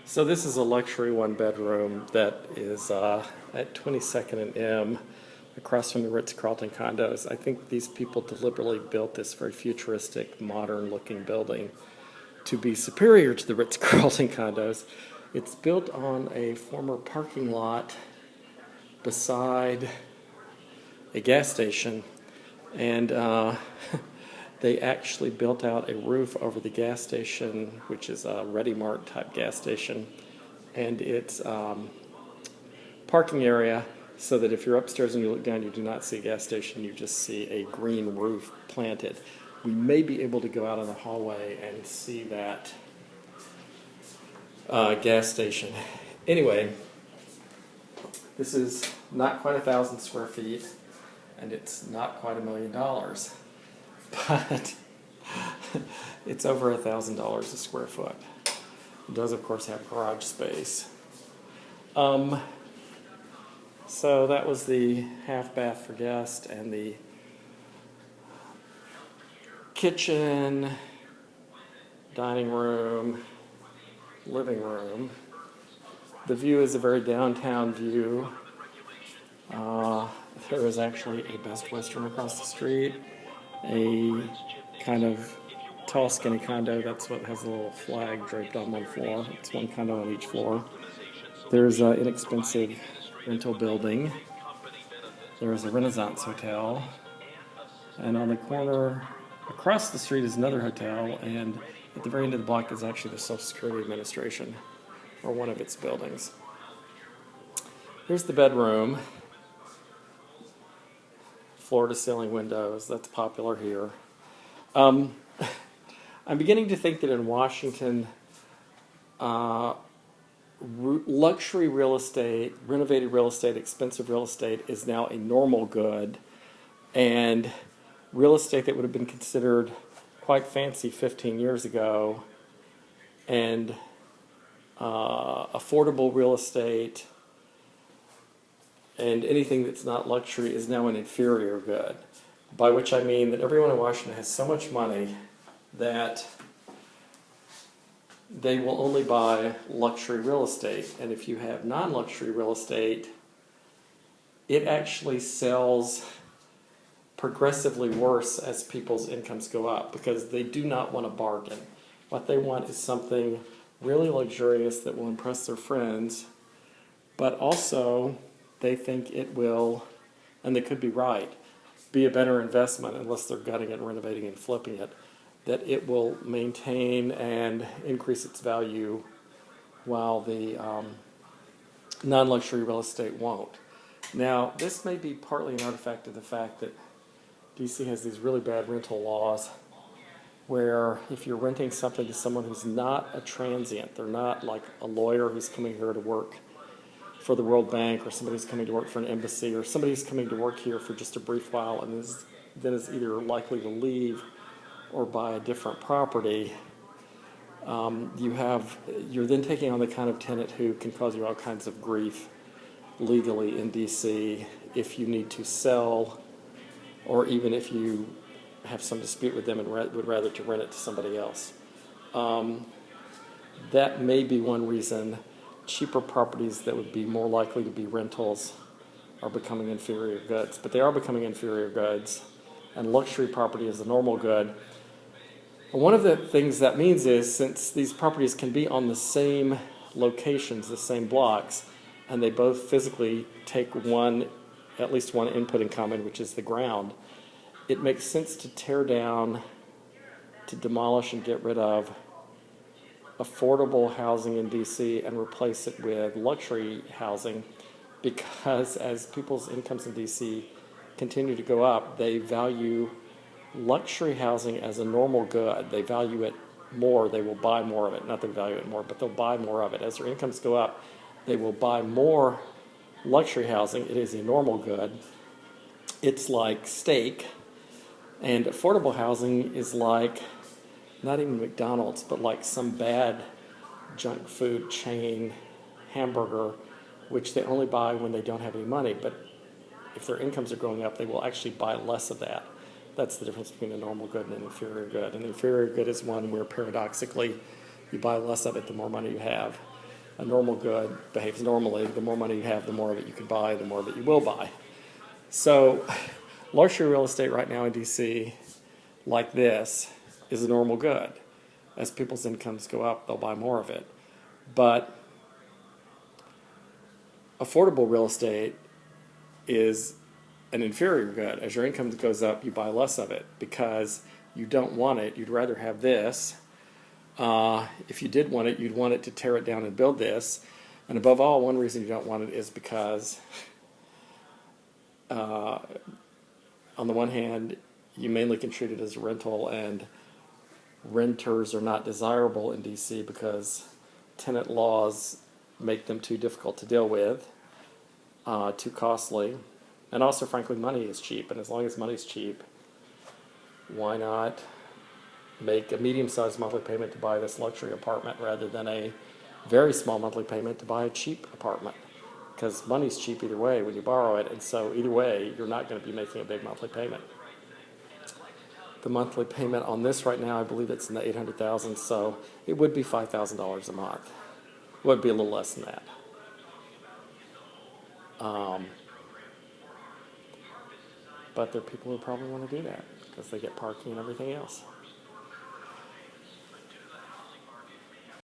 So this is a luxury one-bedroom that is at 22nd and M, across from the Ritz-Carlton condos. I think these people deliberately built this very futuristic, modern-looking building to be superior to the Ritz-Carlton condos. It's built on a former parking lot beside a gas station, and they actually built out a roof over the gas station, which is a Ready Mart type gas station, and its parking area, so that if you're upstairs and you look down, you do not see a gas station, you just see a green roof planted. We may be able to go out in the hallway and see that gas station. Anyway, this is not quite 1,000 square feet, and it's not quite $1 million, but it's over $1,000 a square foot. It does, of course, have garage space. So that was the half bath for guests and the kitchen, dining room, living room. The view is a very downtown view. There is actually a Best Western across the street, a kind of tall, skinny condo. That's what has a little flag draped on one floor. It's one condo on each floor. There's an inexpensive rental building. There's a Renaissance hotel. And on the corner across the street is another hotel. And at the very end of the block is actually the Social Security Administration, or one of its buildings. Here's the bedroom. Floor-to-ceiling windows. That's popular here. I'm beginning to think that in Washington, luxury real estate, renovated real estate, expensive real estate is now a normal good, and real estate that would have been considered quite fancy 15 years ago, and affordable real estate, and anything that's not luxury is now an inferior good, by which I mean that everyone in Washington has so much money that they will only buy luxury real estate. And if you have non-luxury real estate, it actually sells progressively worse as people's incomes go up, because they do not want to bargain. What they want is something really luxurious that will impress their friends, but also they think it will, and they could be right, be a better investment unless they're gutting it, renovating and flipping it, that it will maintain and increase its value while the non-luxury real estate won't. Now, this may be partly an artifact of the fact that DC has these really bad rental laws where if you're renting something to someone who's not a transient, they're not like a lawyer who's coming here to work for the World Bank, or somebody who's coming to work for an embassy, or somebody who's coming to work here for just a brief while and then is either likely to leave or buy a different property, you're then taking on the kind of tenant who can cause you all kinds of grief legally in DC if you need to sell, or even if you have some dispute with them and would rather to rent it to somebody else. That may be one reason cheaper properties that would be more likely to be rentals are becoming inferior goods. But they are becoming inferior goods, and luxury property is a normal good. And one of the things that means is, since these properties can be on the same locations, the same blocks, and they both physically take at least one input in common, which is the ground, it makes sense to tear down, to demolish and get rid of affordable housing in DC and replace it with luxury housing, because as people's incomes in DC continue to go up, they value luxury housing as a normal good. They value it more. They will buy more of it. Not they value it more, but they'll buy more of it. As their incomes go up, they will buy more luxury housing. It is a normal good. It's like steak. And affordable housing is like, not even McDonald's, but like some bad junk food chain hamburger, which they only buy when they don't have any money. But if their incomes are going up, they will actually buy less of that. That's the difference between a normal good and an inferior good. An inferior good is one where, paradoxically, you buy less of it the more money you have. a normal good behaves normally, the more money you have, the more of it you can buy, the more of it you will buy. So luxury real estate right now in DC, like this, is a normal good. As people's incomes go up, they'll buy more of it. But affordable real estate is an inferior good. As your income goes up, you buy less of it because you don't want it. You'd rather have this. If you did want it, you'd want it to tear it down and build this. And above all, one reason you don't want it is because on the one hand, you mainly can treat it as a rental, and renters are not desirable in DC because tenant laws make them too difficult to deal with, too costly, and also, frankly, money is cheap. And as long as money's cheap, why not make a medium-sized monthly payment to buy this luxury apartment rather than a very small monthly payment to buy a cheap apartment? Because money's cheap either way when you borrow it, and so either way, you're not going to be making a big monthly payment. The monthly payment on this right now, I believe it's in the $800,000, so it would be $5,000 a month. It would be a little less than that. But there are people who probably want to do that because they get parking and everything else.